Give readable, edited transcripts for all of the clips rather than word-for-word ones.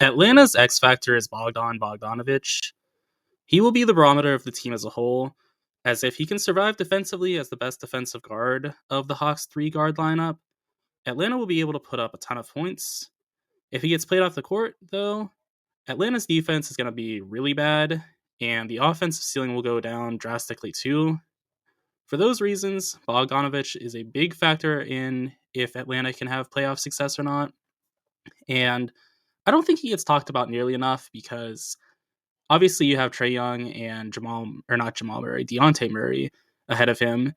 Atlanta's X factor is Bogdanovich. He will be the barometer of the team as a whole, as if he can survive defensively as the best defensive guard of the Hawks' three-guard lineup, Atlanta will be able to put up a ton of points. If he gets played off the court, though, Atlanta's defense is going to be really bad, and the offensive ceiling will go down drastically too. For those reasons, Bogdanovich is a big factor in if Atlanta can have playoff success or not. And I don't think he gets talked about nearly enough because obviously you have Trae Young and Dejounte Murray ahead of him.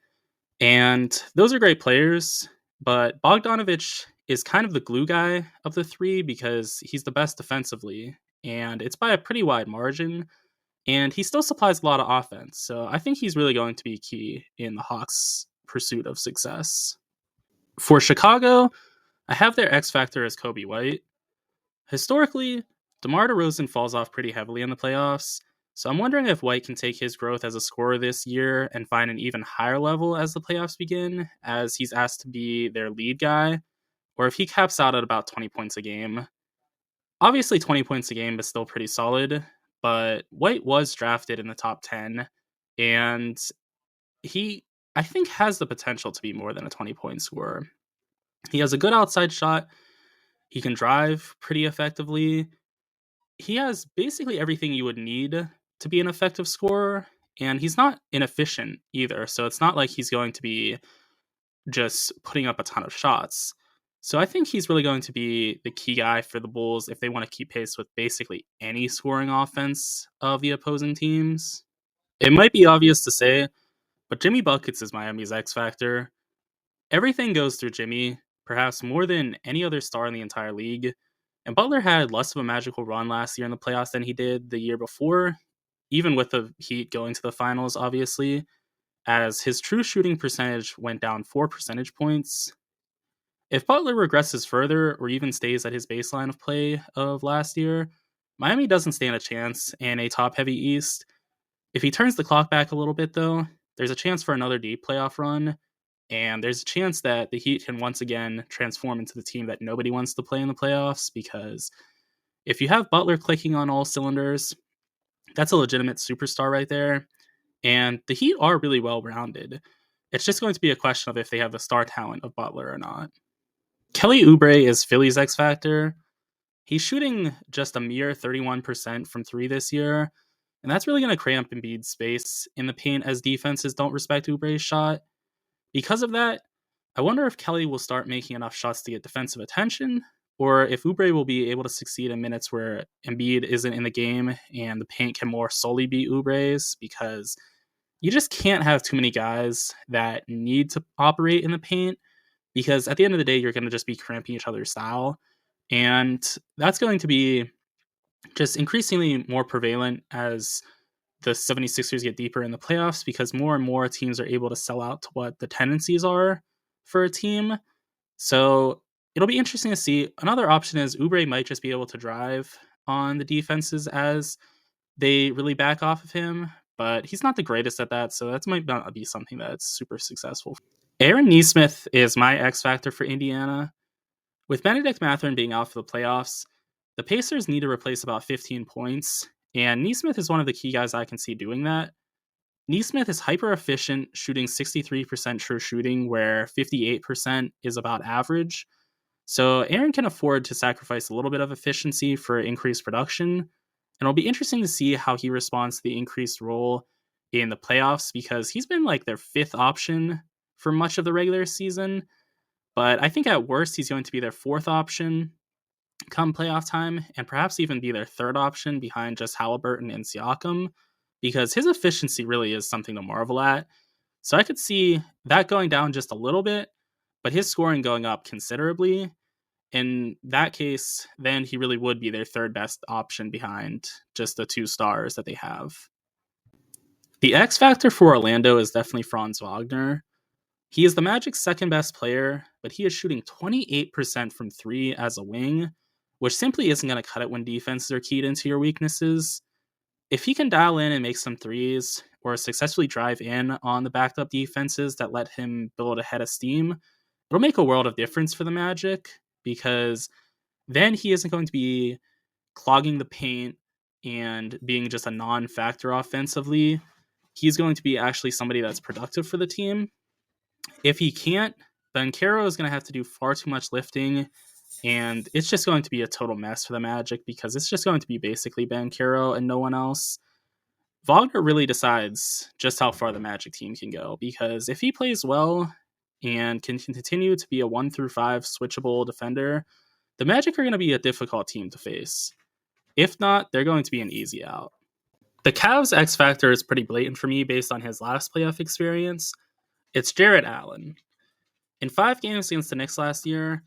And those are great players, but Bogdanovich is kind of the glue guy of the three because he's the best defensively, and it's by a pretty wide margin, and he still supplies a lot of offense. So I think he's really going to be key in the Hawks' pursuit of success. For Chicago, I have their X factor as Kobe White. Historically, DeMar DeRozan falls off pretty heavily in the playoffs, so I'm wondering if White can take his growth as a scorer this year and find an even higher level as the playoffs begin, as he's asked to be their lead guy, or if he caps out at about 20 points a game. Obviously, 20 points a game is still pretty solid, but White was drafted in the top 10, and he, I think, has the potential to be more than a 20-point scorer. He has a good outside shot. He can drive pretty effectively. He has basically everything you would need to be an effective scorer, and he's not inefficient either, so it's not like he's going to be just putting up a ton of shots. So I think he's really going to be the key guy for the Bulls if they want to keep pace with basically any scoring offense of the opposing teams. It might be obvious to say, but Jimmy Buckets is Miami's X factor. Everything goes through Jimmy, perhaps more than any other star in the entire league. And Butler had less of a magical run last year in the playoffs than he did the year before, even with the Heat going to the finals, obviously, as his true shooting percentage went down 4 percentage points. If Butler regresses further or even stays at his baseline of play of last year, Miami doesn't stand a chance in a top-heavy East. If he turns the clock back a little bit, though, there's a chance for another deep playoff run, and there's a chance that the Heat can once again transform into the team that nobody wants to play in the playoffs, because if you have Butler clicking on all cylinders, that's a legitimate superstar right there. And the Heat are really well-rounded. It's just going to be a question of if they have the star talent of Butler or not. Kelly Oubre is Philly's X factor. He's shooting just a mere 31% from three this year, and that's really going to cramp Embiid's space in the paint as defenses don't respect Oubre's shot. Because of that, I wonder if Kelly will start making enough shots to get defensive attention, or if Oubre will be able to succeed in minutes where Embiid isn't in the game and the paint can more solely be Oubre's, because you just can't have too many guys that need to operate in the paint, because at the end of the day, you're going to just be cramping each other's style. And that's going to be just increasingly more prevalent as the 76ers get deeper in the playoffs, because more and more teams are able to sell out to what the tendencies are for a team. So it'll be interesting to see. Another option is Oubre might just be able to drive on the defenses as they really back off of him, but he's not the greatest at that, so that might not be something that's super successful. Aaron Nesmith is my X factor for Indiana. With Benedict Mathurin being out for the playoffs, the Pacers need to replace about 15 points, and Nesmith is one of the key guys I can see doing that. Nesmith is hyper efficient, shooting 63% true shooting, where 58% is about average. So Aaron can afford to sacrifice a little bit of efficiency for increased production, and it'll be interesting to see how he responds to the increased role in the playoffs, because he's been like their fifth option for much of the regular season. But I think at worst, he's going to be their fourth option come playoff time, and perhaps even be their third option behind just Halliburton and Siakam, because his efficiency really is something to marvel at. So I could see that going down just a little bit, but his scoring going up considerably. In that case, then he really would be their third best option behind just the two stars that they have. The X factor for Orlando is definitely Franz Wagner. He is the Magic's second best player, but he is shooting 28% from three as a wing, which simply isn't going to cut it when defenses are keyed into your weaknesses. If he can dial in and make some threes, or successfully drive in on the backed up defenses that let him build a head of steam, it'll make a world of difference for the Magic, because then he isn't going to be clogging the paint and being just a non-factor offensively, he's going to be actually somebody that's productive for the team. If he can't, Banchero is going to have to do far too much lifting, and it's just going to be a total mess for the Magic because it's just going to be basically Banchero and no one else. Wagner really decides just how far the Magic team can go, because if he plays well and can continue to be a 1-5 switchable defender, the Magic are going to be a difficult team to face. If not, they're going to be an easy out. The Cavs X factor is pretty blatant for me based on his last playoff experience. It's Jarrett Allen. In 5 games against the Knicks last year,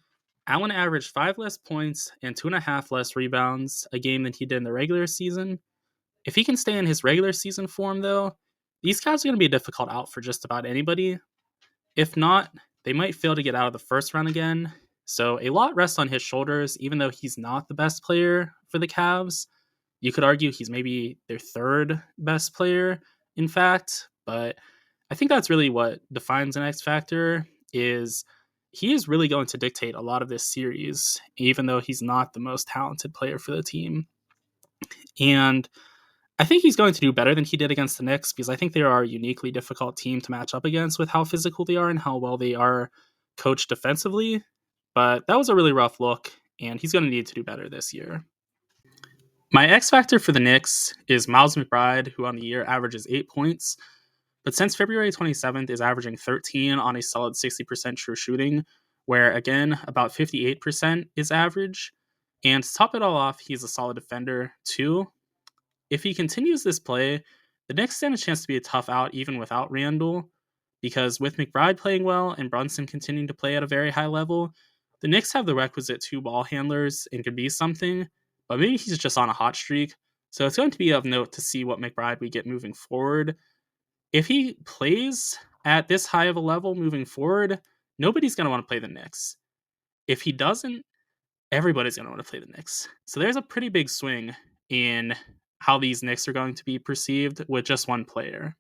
Allen averaged 5 less points and 2.5 less rebounds a game than he did in the regular season. If he can stay in his regular season form, though, these Cavs are going to be a difficult out for just about anybody. If not, they might fail to get out of the first round again. So a lot rests on his shoulders, even though he's not the best player for the Cavs. You could argue he's maybe their 3rd best player, in fact. But I think that's really what defines an X factor, is he is really going to dictate a lot of this series, even though he's not the most talented player for the team. And I think he's going to do better than he did against the Knicks, because I think they are a uniquely difficult team to match up against with how physical they are and how well they are coached defensively. But that was a really rough look, and he's going to need to do better this year. My X factor for the Knicks is Miles McBride, who on the year averages 8 points, but since February 27th is averaging 13 on a solid 60% true shooting, where again, about 58% is average. And to top it all off, he's a solid defender too. If he continues this play, the Knicks stand a chance to be a tough out even without Randle, because with McBride playing well and Brunson continuing to play at a very high level, the Knicks have the requisite 2 ball handlers and could be something, but maybe he's just on a hot streak. So it's going to be of note to see what McBride we get moving forward. If he plays at this high of a level moving forward, nobody's going to want to play the Knicks. If he doesn't, everybody's going to want to play the Knicks. So there's a pretty big swing in how these Knicks are going to be perceived with just one player.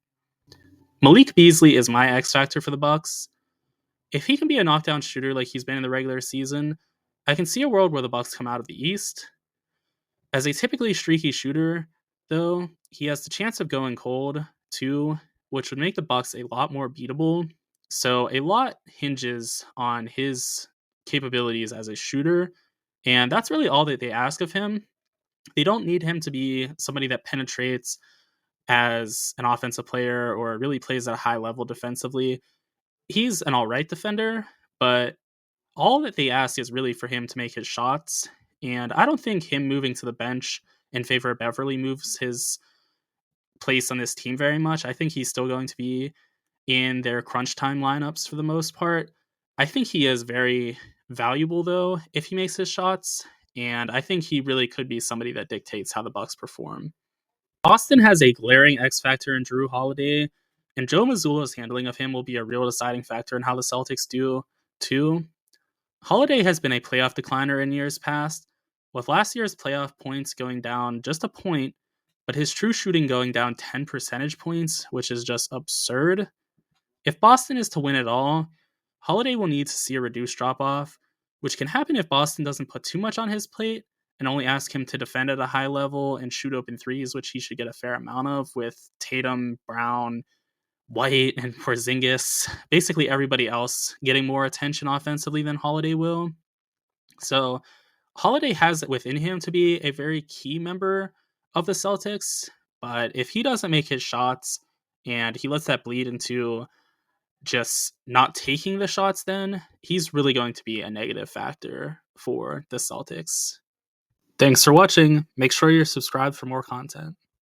Malik Beasley is my X factor for the Bucks. If he can be a knockdown shooter like he's been in the regular season, I can see a world where the Bucks come out of the East. As a typically streaky shooter, though, he has the chance of going cold too, which would make the Bucks a lot more beatable. So a lot hinges on his capabilities as a shooter, and that's really all that they ask of him. They don't need him to be somebody that penetrates as an offensive player or really plays at a high level defensively. He's an all right defender, but all that they ask is really for him to make his shots. And I don't think him moving to the bench in favor of Beverly moves his place on this team very much. I think he's still going to be in their crunch time lineups for the most part. I think he is very valuable, though, if he makes his shots. And I think he really could be somebody that dictates how the Bucks perform. Boston has a glaring X factor in Jrue Holiday, and Joe Mazzulla's handling of him will be a real deciding factor in how the Celtics do, too. Holiday has been a playoff decliner in years past, with last year's playoff points going down just a point, but his true shooting going down 10 percentage points, which is just absurd. If Boston is to win it all, Holiday will need to see a reduced drop-off, which can happen if Boston doesn't put too much on his plate and only ask him to defend at a high level and shoot open threes, which he should get a fair amount of with Tatum, Brown, White, and Porzingis, basically everybody else getting more attention offensively than Holiday will. So Holiday has it within him to be a very key member of the Celtics, but if he doesn't make his shots and he lets that bleed into just not taking the shots, then he's really going to be a negative factor for the Celtics. Thanks for watching. Make sure you're subscribed for more content.